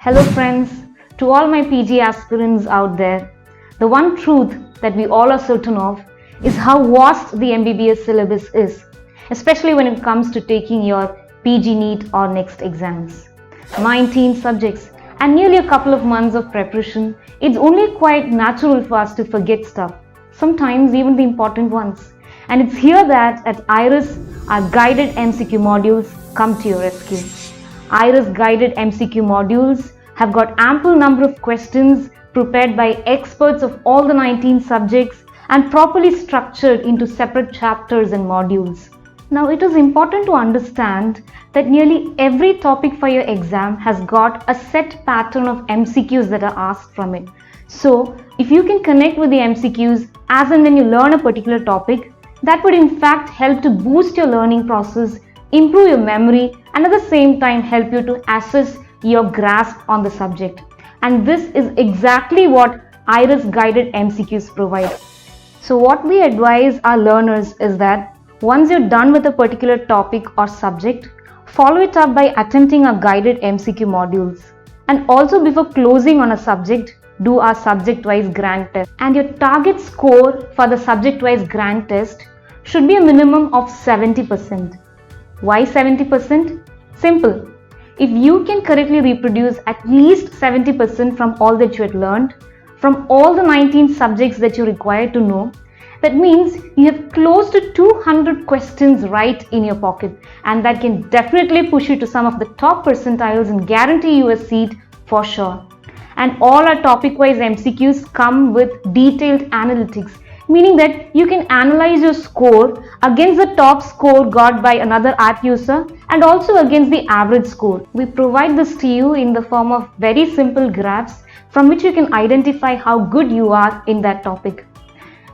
Hello friends, to all my PG aspirants out there, the one truth that we all are certain of is how vast the MBBS syllabus is, especially when it comes to taking your PG NEET or next exams. 19 subjects and nearly a couple of months of preparation, it's only quite natural for us to forget stuff, sometimes even the important ones. And it's here that at IRIS, our guided MCQ modules come to your rescue. IRIS guided MCQ modules have got ample number of questions prepared by experts of all the 19 subjects and properly structured into separate chapters and modules. Now it is important to understand that nearly every topic for your exam has got a set pattern of MCQs that are asked from it. So if you can connect with the MCQs as and when you learn a particular topic, that would in fact help to boost your learning process, improve your memory, and at the same time help you to assess your grasp on the subject. And this is exactly what IRIS guided MCQs provide. So what we advise our learners is that once you're done with a particular topic or subject, follow it up by attempting our guided MCQ modules. And also before closing on a subject, do our subject-wise grand test. And your target score for the subject-wise grand test should be a minimum of 70%. Why 70%? Simple. If you can correctly reproduce at least 70% from all that you had learned, from all the 19 subjects that you require to know, that means you have close to 200 questions right in your pocket, and that can definitely push you to some of the top percentiles and guarantee you a seat for sure. And all our topic-wise MCQs come with detailed analytics, meaning that you can analyze your score against the top score got by another app user and also against the average score. We provide this to you in the form of very simple graphs from which you can identify how good you are in that topic.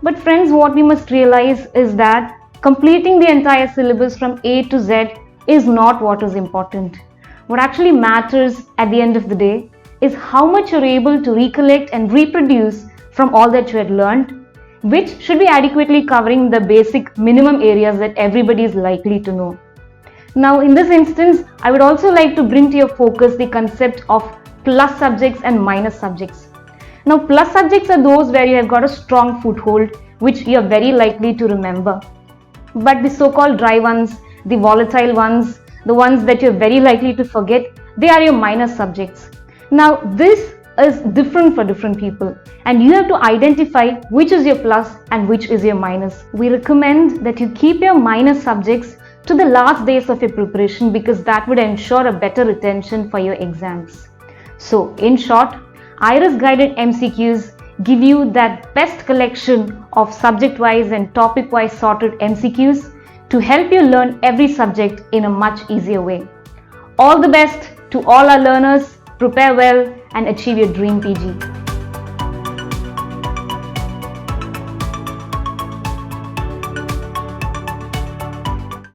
But friends, what we must realize is that completing the entire syllabus from A to Z is not what is important. What actually matters at the end of the day is how much you're able to recollect and reproduce from all that you had learned, which should be adequately covering the basic minimum areas that everybody is likely to know. Now in this instance, I would also like to bring to your focus the concept of plus subjects and minus subjects. Now plus subjects are those where you have got a strong foothold, which you are very likely to remember. But the so-called dry ones, the volatile ones, the ones that you're very likely to forget, they are your minus subjects. Now this is different for different people, and you have to identify which is your plus and which is your minus. We recommend that you keep your minus subjects to the last days of your preparation because that would ensure a better retention for your exams. So in short, IRIS guided MCQs give you that best collection of subject-wise and topic-wise sorted MCQs to help you learn every subject in a much easier way. All the best to all our learners. Prepare well and achieve your dream PG.